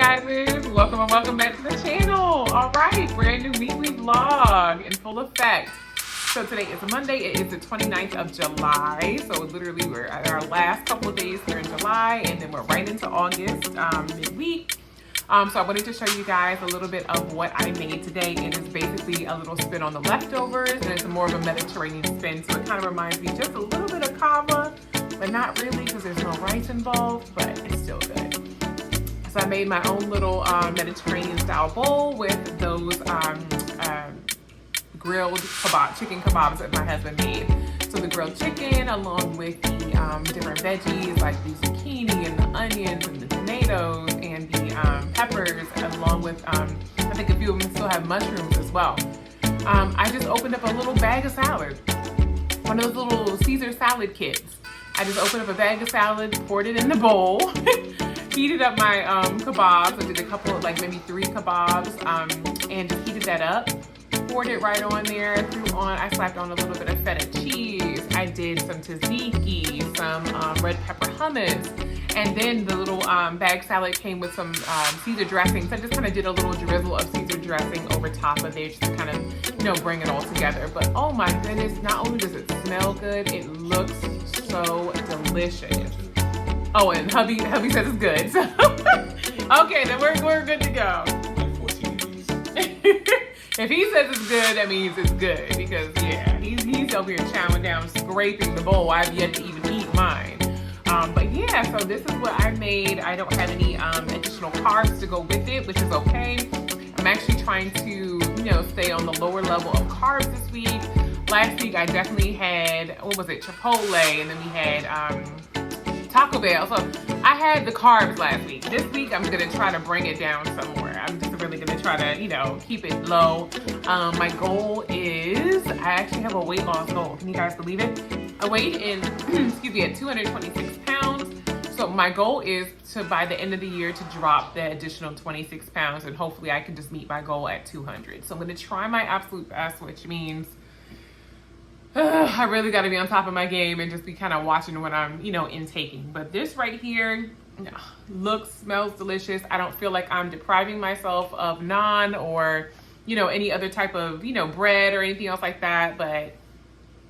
guys, welcome and welcome back to the channel. All right, brand new weekly vlog in full effect. So today is Monday. It is the 29th of July. So literally we're at our last couple of days here in July, and then we're right into August midweek. So I wanted to show you guys a little bit of what I made today. It is basically a little spin on the leftovers, and it's more of a Mediterranean spin. So it kind of reminds me just a little bit of kava, but not really because there's no rice involved, but it's still good. So I made my own little Mediterranean style bowl with those grilled chicken kebabs that my husband made. So the grilled chicken along with the different veggies like the zucchini and the onions and the tomatoes and the peppers, along with I think a few of them still have mushrooms as well. I just opened up a little bag of salad, one of those little Caesar salad kits. I just opened up a bag of salad, poured it in the bowl, heated up my kebabs. I did a couple of, like maybe 3 kebabs, and just heated that up. Poured it right on there, I slapped on a little bit of feta cheese. I did some tzatziki, some red pepper hummus, and then the little bag salad came with some Caesar dressing. So I just kind of did a little drizzle of Caesar dressing over top of there just to kind of, bring it all together. But oh my goodness, not only does it smell good, it looks so delicious. Oh, and hubby says it's good. So okay, then we're good to go. If he says it's good, that means it's good, because yeah, he's over here chowing down, scraping the bowl. I've yet to even eat mine. But yeah, so this is what I made. I don't have any additional carbs to go with it, which is okay. I'm actually trying to, stay on the lower level of carbs this week. Last week I definitely had, Chipotle, and then we had Taco Bell. So I had the carbs last week. This week I'm gonna try to bring it down some more. I'm just really gonna try to, keep it low. My goal is, I actually have a weight loss goal. Can you guys believe it? I weighed in, excuse me, at 226 pounds. So my goal is to, by the end of the year, to drop the additional 26 pounds, and hopefully I can just meet my goal at 200. So I'm gonna try my absolute best, which means I really got to be on top of my game and just be kind of watching what I'm, intaking. But this right here looks, smells delicious. I don't feel like I'm depriving myself of naan or, any other type of, bread or anything else like that. But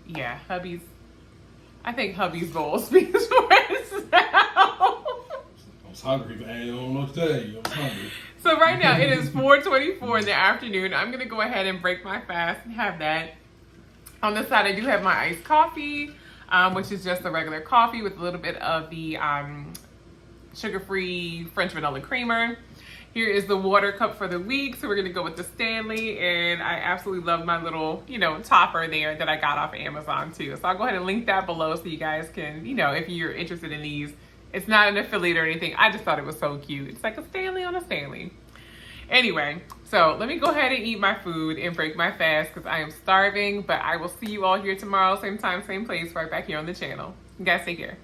yeah, I think hubby's bowl speaks for itself. I was hungry, man. I don't know what to tell you. I was hungry. So right now it is 4:24 in the afternoon. I'm going to go ahead and break my fast and have that. On the side, I do have my iced coffee, which is just a regular coffee with a little bit of the sugar-free French vanilla creamer. Here is the water cup for the week. So we're gonna go with the Stanley, and I absolutely love my little, topper there that I got off of Amazon too. So I'll go ahead and link that below so you guys can, if you're interested in these. It's not an affiliate or anything. I just thought it was so cute. It's like a Stanley on a Stanley. Anyway, so let me go ahead and eat my food and break my fast because I am starving, but I will see you all here tomorrow, same time, same place, right back here on the channel. You guys take care.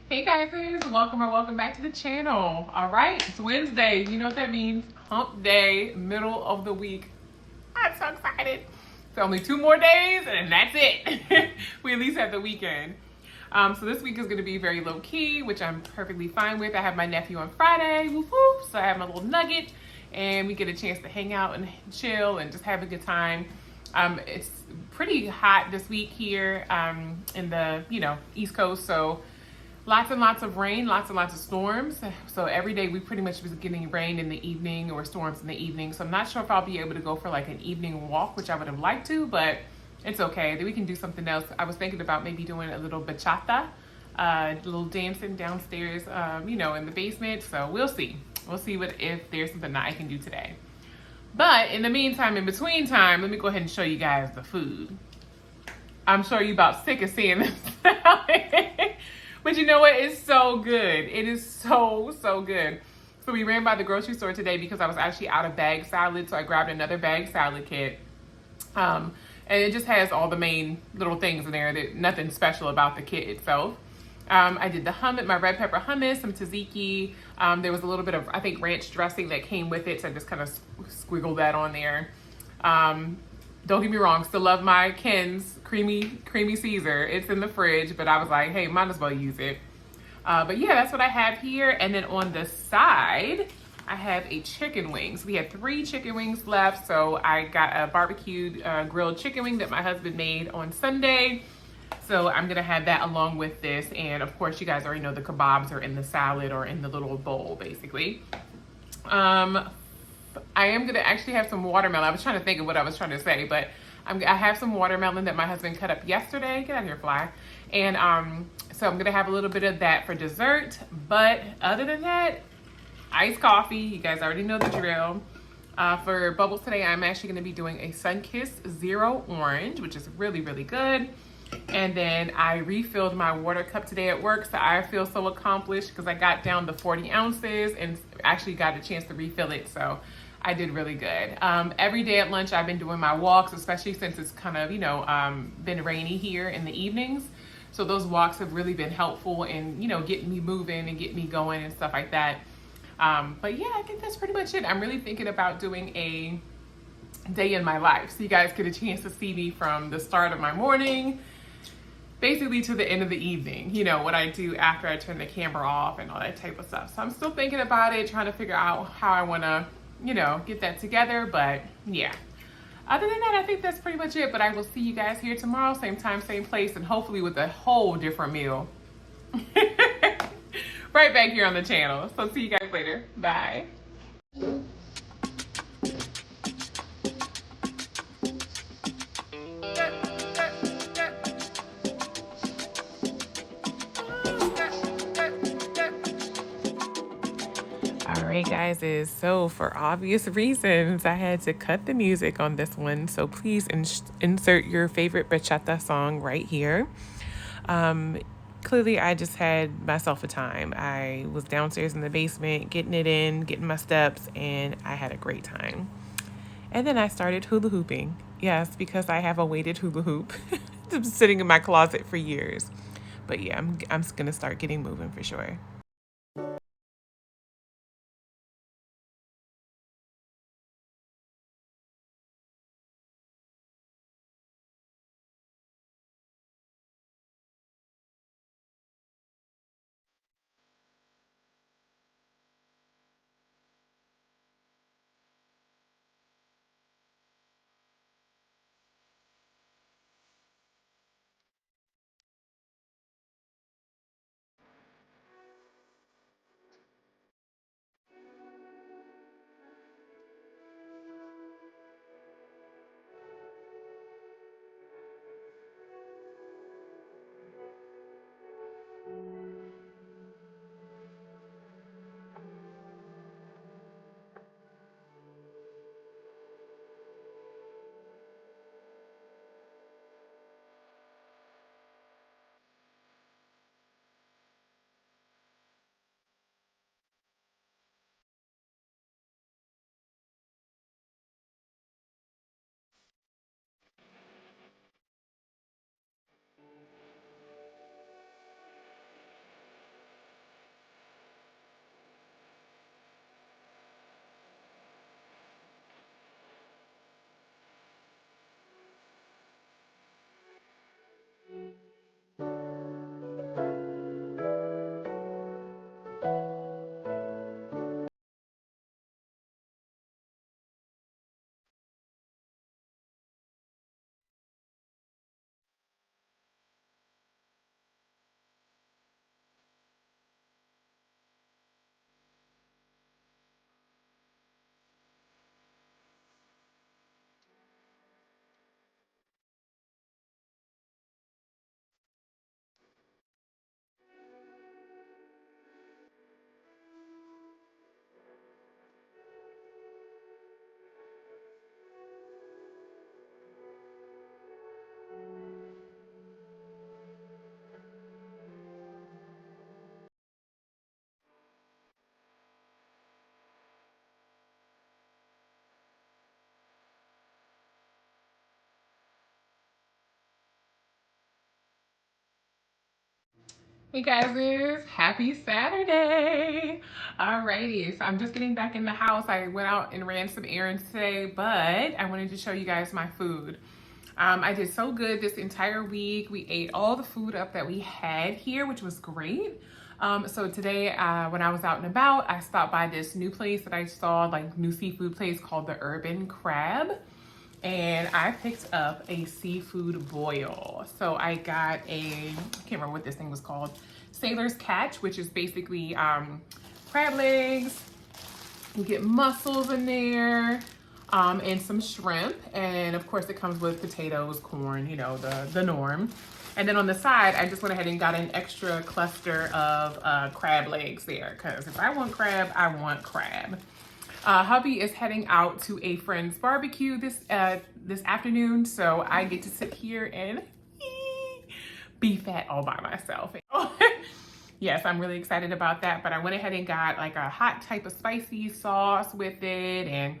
Hey guys, welcome back to the channel. All right, it's Wednesday. You know what that means? Hump day, middle of the week. I'm so excited. So only 2 more days and that's it. We at least have the weekend. So this week is gonna be very low key, which I'm perfectly fine with. I have my nephew on Friday, whoop whoop. So I have my little nugget and we get a chance to hang out and chill and just have a good time. It's pretty hot this week here in the East Coast, so lots and lots of rain, lots and lots of storms. So every day we pretty much was getting rain in the evening or storms in the evening. So I'm not sure if I'll be able to go for like an evening walk, which I would have liked to, but it's okay. Then we can do something else. I was thinking about maybe doing a little bachata, a little dancing downstairs, in the basement. So we'll see. We'll see if there's something that I can do today. But in the meantime, in between time, let me go ahead and show you guys the food. I'm sure you about sick of seeing this. But you know what? It's so good. It is so, so good. So we ran by the grocery store today because I was actually out of bag salad. So I grabbed another bag salad kit. And it just has all the main little things in there. Nothing special about the kit itself. I did the hummus, my red pepper hummus, some tzatziki. There was a little bit of, I think, ranch dressing that came with it. So I just kind of squiggled that on there. Don't get me wrong, still love my Ken's creamy Caesar. It's in the fridge, but I was like, hey, might as well use it. But yeah, that's what I have here. And then on the side, I have a chicken wings. We had 3 chicken wings left. So I got a barbecued grilled chicken wing that my husband made on Sunday. So I'm gonna have that along with this. And of course, you guys already know the kebabs are in the salad or in the little bowl, basically. I am gonna actually have some watermelon. I was trying to think of what I was trying to say, but I have some watermelon that my husband cut up yesterday. Get out of here, fly. And so I'm gonna have a little bit of that for dessert. But other than that, iced coffee. You guys already know the drill. For bubbles today, I'm actually gonna be doing a Sunkist Zero Orange, which is really, really good. And then I refilled my water cup today at work, so I feel so accomplished because I got down to 40 ounces and actually got a chance to refill it. So I did really good. Every day at lunch, I've been doing my walks, especially since it's kind of, been rainy here in the evenings. So those walks have really been helpful in, getting me moving and getting me going and stuff like that. But yeah, I think that's pretty much it. I'm really thinking about doing a day in my life. So you guys get a chance to see me from the start of my morning basically to the end of the evening, what I do after I turn the camera off and all that type of stuff. So I'm still thinking about it, trying to figure out how I want to, get that together. But yeah, other than that, I think that's pretty much it. But I will see you guys here tomorrow, same time, same place, and hopefully with a whole different meal. Right back here on the channel. So see you guys later. Bye. All right, guys, so for obvious reasons, I had to cut the music on this one. So please insert your favorite bachata song right here. Clearly, I just had myself a time. I was downstairs in the basement, getting it in, getting my steps, and I had a great time. And then I started hula hooping. Yes, because I have a weighted hula hoop. It's been sitting in my closet for years. But yeah, I'm just gonna start getting moving for sure. Hey guys, happy Saturday. Alrighty, so I'm just getting back in the house. I went out and ran some errands today, but I wanted to show you guys my food. I did so good this entire week. We ate all the food up that we had here, which was great. So today, when I was out and about, I stopped by this new place that I saw, like new seafood place called the Urban Crab. And I picked up a seafood boil. So I got I can't remember what this thing was called, Sailor's Catch, which is basically crab legs. You get mussels in there, and some shrimp. And of course it comes with potatoes, corn, you know, the norm. And then on the side, I just went ahead and got an extra cluster of crab legs there, because if I want crab, I want crab. Hubby is heading out to a friend's barbecue this afternoon, so I get to sit here and be fat all by myself. Yes, I'm really excited about that, but I went ahead and got like a hot type of spicy sauce with it, and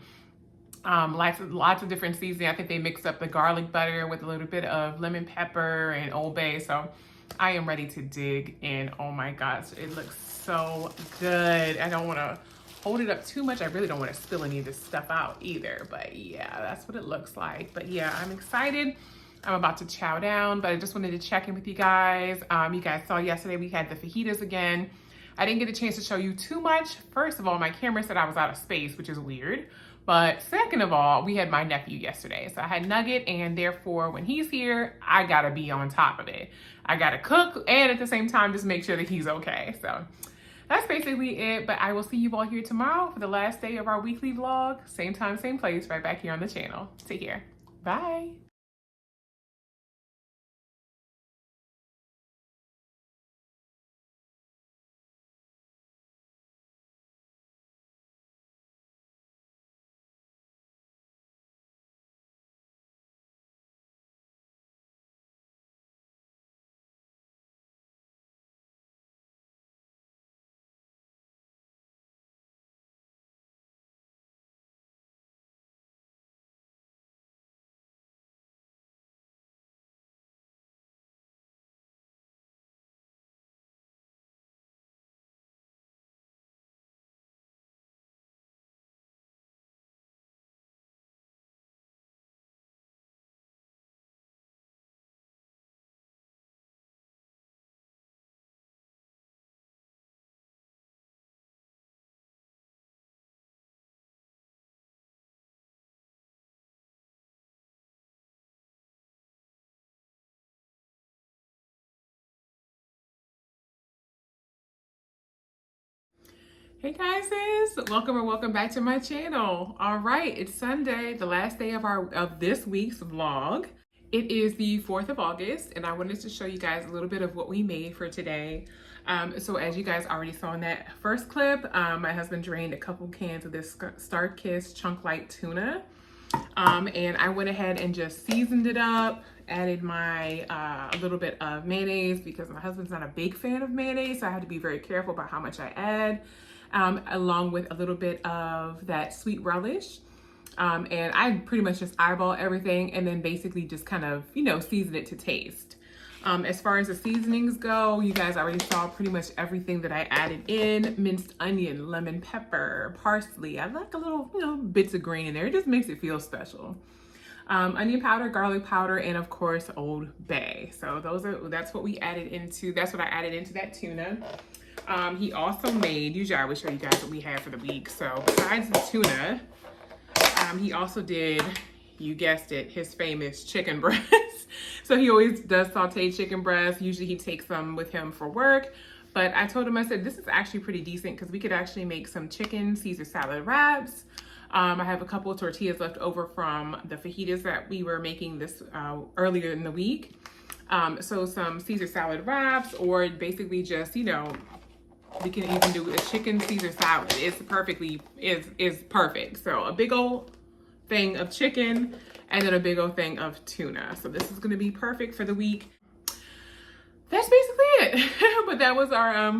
lots of different seasoning. I think they mixed up the garlic butter with a little bit of lemon pepper and Old Bay, so I am ready to dig in. Oh my gosh, it looks so good. I don't want to hold it up too much. I really don't want to spill any of this stuff out either, but yeah, that's what it looks like. But yeah, I'm excited. I'm about to chow down, but I just wanted to check in with you guys. You guys saw yesterday we had the fajitas again. I didn't get a chance to show you too much. First of all, my camera said I was out of space, which is weird. But second of all, we had my nephew yesterday. So I had Nugget, and therefore when he's here, I gotta be on top of it. I gotta cook and at the same time just make sure that he's okay. So that's basically it, but I will see you all here tomorrow for the last day of our weekly vlog. Same time, same place, right back here on the channel. Take care. Bye. Hey guys, welcome or welcome back to my channel. All right, it's Sunday, the last day of this week's vlog. It is the 4th of August, and I wanted to show you guys a little bit of what we made for today. So as you guys already saw in that first clip, my husband drained a couple cans of this Star Kiss Chunk Light tuna. And I went ahead and just seasoned it up, added my a little bit of mayonnaise because my husband's not a big fan of mayonnaise, so I had to be very careful about how much I add, along with a little bit of that sweet relish. And I pretty much just eyeball everything and then basically just kind of, you know, season it to taste. As far as the seasonings go, you guys already saw pretty much everything that I added in. Minced onion, lemon pepper, parsley. I like a little, you know, bits of green in there. It just makes it feel special. Onion powder, garlic powder, and of course, Old Bay. So that's what I added into that tuna. He also made, usually I would show you guys what we had for the week. So besides the tuna, he also did, you guessed it, his famous chicken breast. So he always does sauteed chicken breast. Usually he takes some with him for work. But I told him, I said, this is actually pretty decent because we could actually make some chicken Caesar salad wraps. I have a couple of tortillas left over from the fajitas that we were making this earlier in the week. So some Caesar salad wraps, or basically just, you know, we can even do a chicken Caesar salad. It's perfect. So a big old thing of chicken and then a big old thing of tuna. So this is gonna be perfect for the week. That's basically it. But that was our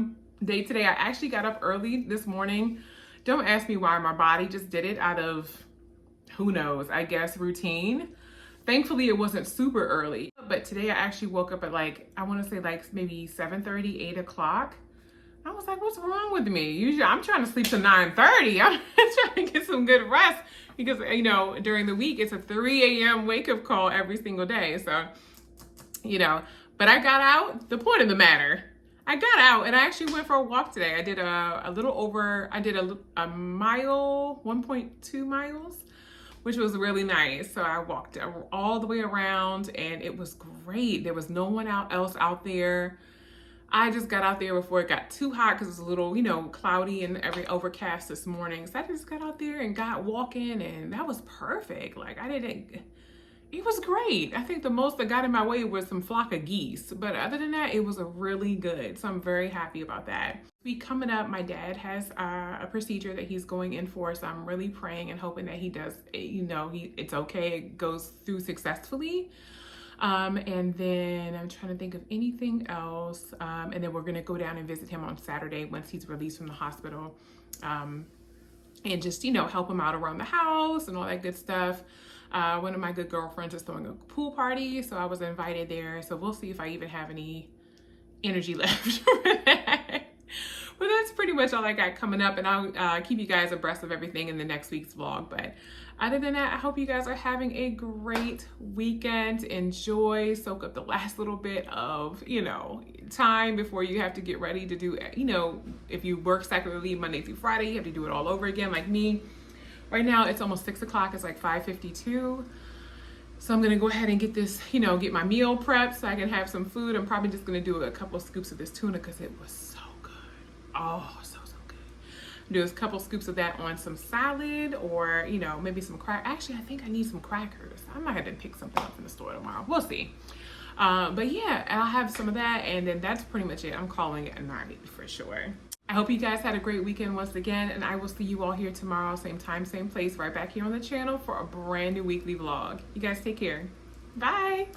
day today. I actually got up early this morning. Don't ask me why. My body just did it out of, who knows, I guess routine. Thankfully, it wasn't super early. But today I actually woke up at like, I want to say like maybe 7:30, 8 o'clock. I was like, what's wrong with me? Usually I'm trying to sleep till 9:30. I'm trying to get some good rest because, you know, during the week, it's a 3 a.m. wake up call every single day. So, you know, but I got out. The point of the matter, I got out and I actually went for a walk today. I did a little over, I did a mile, 1.2 miles, which was really nice. So I walked all the way around and it was great. There was no one else out there. I just got out there before it got too hot because it was a little, you know, cloudy and overcast this morning. So I just got out there and got walking and that was perfect. Like it was great. I think the most that got in my way was some flock of geese. But other than that, it was a really good. So I'm very happy about that. Coming up, my dad has a procedure that he's going in for. So I'm really praying and hoping that he does, you know, it's okay. It goes through successfully. And then I'm trying to think of anything else. And then we're going to go down and visit him on Saturday once he's released from the hospital. And just, you know, help him out around the house and all that good stuff. One of my good girlfriends is throwing a pool party, so I was invited there. So we'll see if I even have any energy left for that. But that's pretty much all I got coming up, and I'll keep you guys abreast of everything in the next week's vlog. But other than that, I hope you guys are having a great weekend. Enjoy, soak up the last little bit of, you know, time before you have to get ready to do, you know, if you work secularly Monday through Friday, you have to do it all over again like me. Right now, it's almost 6 o'clock. It's like 5:52. So I'm going to go ahead and get this, you know, get my meal prepped so I can have some food. I'm probably just going to do a couple of scoops of this tuna because it was so good. Oh, so good. Do a couple scoops of that on some salad or, you know, maybe some Actually, I think I need some crackers. I might have to pick something up from the store tomorrow. We'll see. But yeah, I'll have some of that. And then that's pretty much it. I'm calling it a night for sure. I hope you guys had a great weekend once again, and I will see you all here tomorrow, same time, same place, right back here on the channel for a brand new weekly vlog. You guys take care. Bye.